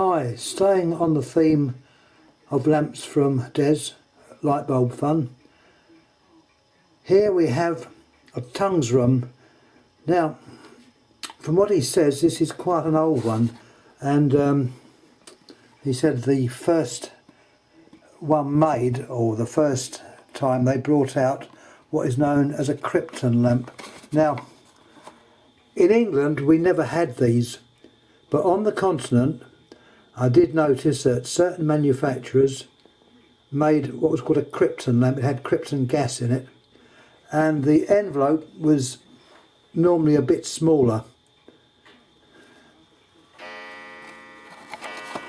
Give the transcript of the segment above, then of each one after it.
Hi, staying on the theme of lamps from Des, light bulb fun. Here we have a tungsram. Now, from what he says, this is quite an old one, and he said the first one made, or the first time they brought out what is known as a krypton lamp. Now, in England we never had these, but on the continent I did notice that certain manufacturers made what was called a krypton lamp. It had krypton gas in it, and the envelope was normally a bit smaller.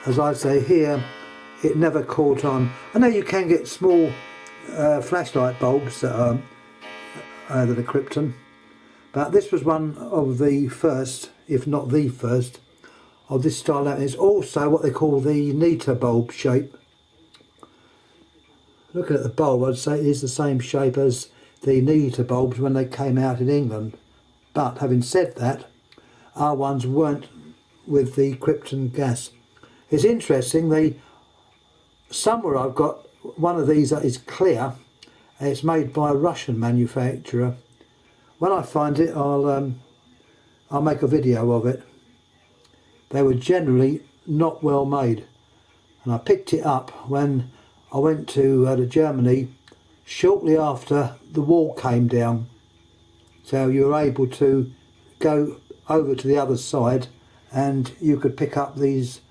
As I say here, it never caught on. I know you can get small flashlight bulbs that are krypton, but this was one of the first, if not the first, of this style. That is also what they call the Nita bulb shape. Looking at the bulb, I'd say it is the same shape as the Nita bulbs when they came out in England. But having said that, our ones weren't with the krypton gas. It's interesting, somewhere I've got one of these that is clear, and it's made by a Russian manufacturer. When I find it, I'll make a video of it. They were generally not well made, and I picked it up when I went to Germany shortly after the wall came down, so you were able to go over to the other side and you could pick up these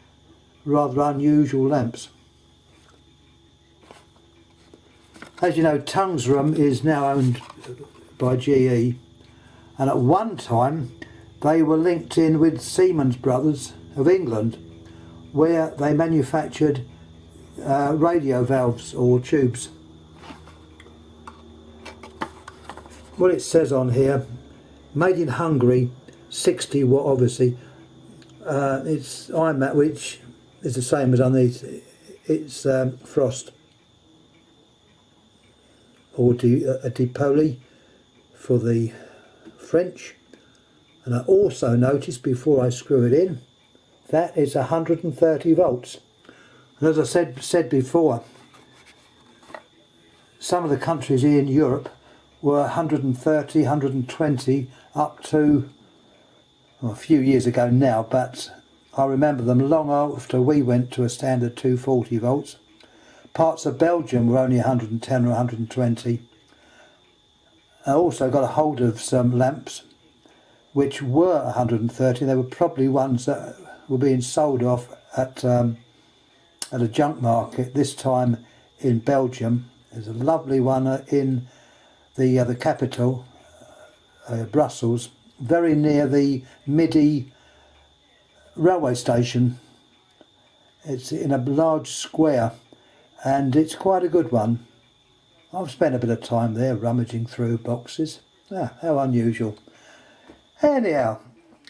rather unusual lamps. As you know, Tungsram is now owned by GE, and at one time they were linked in with Siemens Brothers of England, where they manufactured radio valves or tubes. What it says on here, made in Hungary, 60 watt obviously. It's IMAT, which is the same as underneath. It's frost, or a dipoli for the French. And I also noticed before I screw it in that it's 130 volts. And as I said before, some of the countries in Europe were 130, 120 up to, well, a few years ago now, but I remember them long after we went to a standard 240 volts. Parts of Belgium were only 110 or 120. I also got a hold of some lamps which were 130. They were probably ones that were being sold off at a junk market, this time in Belgium. There's a lovely one in the capital, Brussels, very near the Midi railway station. It's in a large square, and it's quite a good one. I've spent a bit of time there rummaging through boxes. How unusual. Anyhow,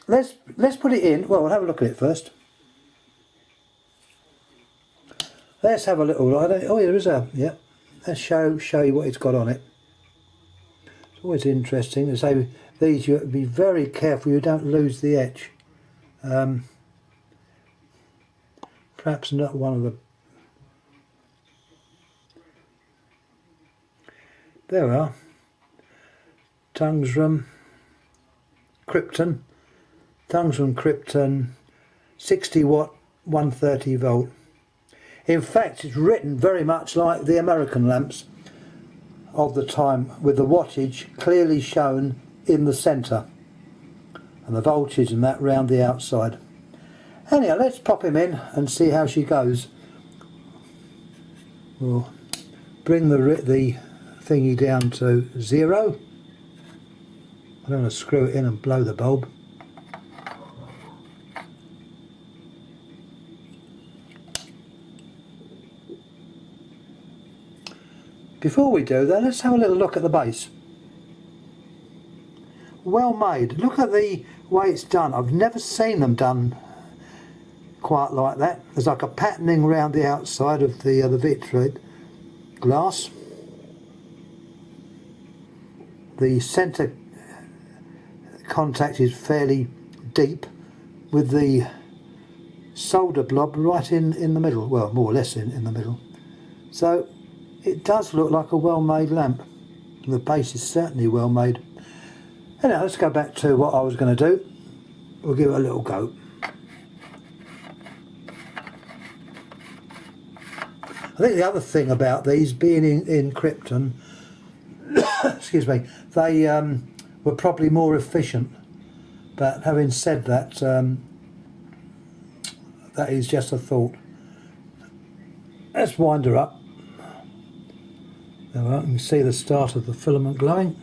let's put it in. Well, we'll have a look at it first. Let's have a little look. Oh, there is yeah. Let's show you what it's got on it. It's always interesting to say these. You have to be very careful you don't lose the etch. Perhaps not one of the. There we are. Tungsram krypton. Tungsram krypton, 60 watt, 130 volt. In fact, it's written very much like the American lamps of the time, with the wattage clearly shown in the centre and the voltage and that round the outside. Anyhow, let's pop him in and see how she goes. We'll bring the thingy down to 0. I'm going to screw it in and blow the bulb. Before we do that, let's have a little look at the base. Well made. Look at the way it's done. I've never seen them done quite like that. There's like a patterning around the outside of the vitrate glass. The centre contact is fairly deep with the solder blob right in the middle, well, more or less in the middle. So it does look like a well-made lamp. The base is certainly well made. Anyway, let's go back to what I was going to do. We'll give it a little go. I think the other thing about these being in krypton, excuse me, they were probably more efficient. But having said that, that is just a thought. Let's wind her up. There we are, you can see the start of the filament glowing.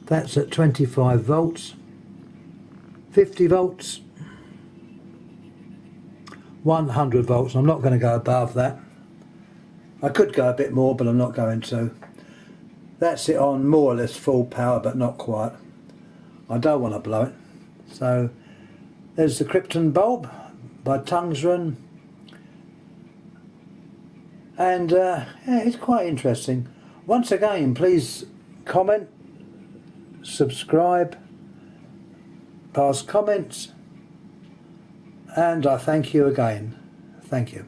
That's at 25 volts, 50 volts, 100 volts. I'm not going to go above that. I could go a bit more, but I'm not going to. That's it on more or less full power, but not quite. I don't want to blow it. So there's the krypton bulb by Tungsram. And yeah, it's quite interesting. Once again, please comment, subscribe, pass comments, and I thank you again. Thank you.